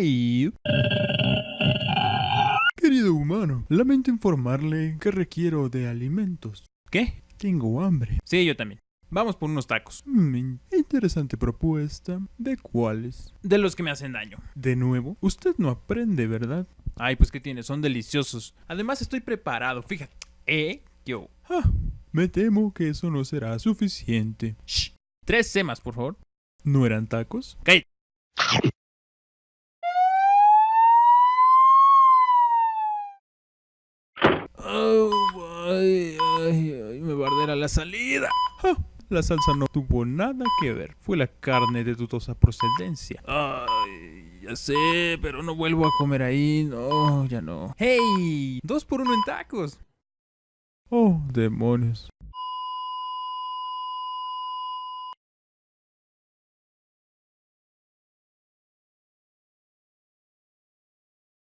Hey. Querido humano, lamento informarle que requiero de alimentos. ¿Qué? Tengo hambre. Sí, yo también. Vamos por unos tacos. Interesante propuesta. ¿De cuáles? De los que me hacen daño. De nuevo, usted no aprende, ¿verdad? Ay, pues ¿qué tiene? Son deliciosos. Además estoy preparado, fíjate. Yo. Me temo que eso no será suficiente. Shh. 3 semas, por favor. ¿No eran tacos? ¿Qué? Ay, me bardera la salida. La salsa no tuvo nada que ver. Fue la carne de dudosa procedencia. Ay, ya sé, pero no vuelvo a comer ahí. No, ya no. ¡Hey! 2 por 1 en tacos. Oh, demonios.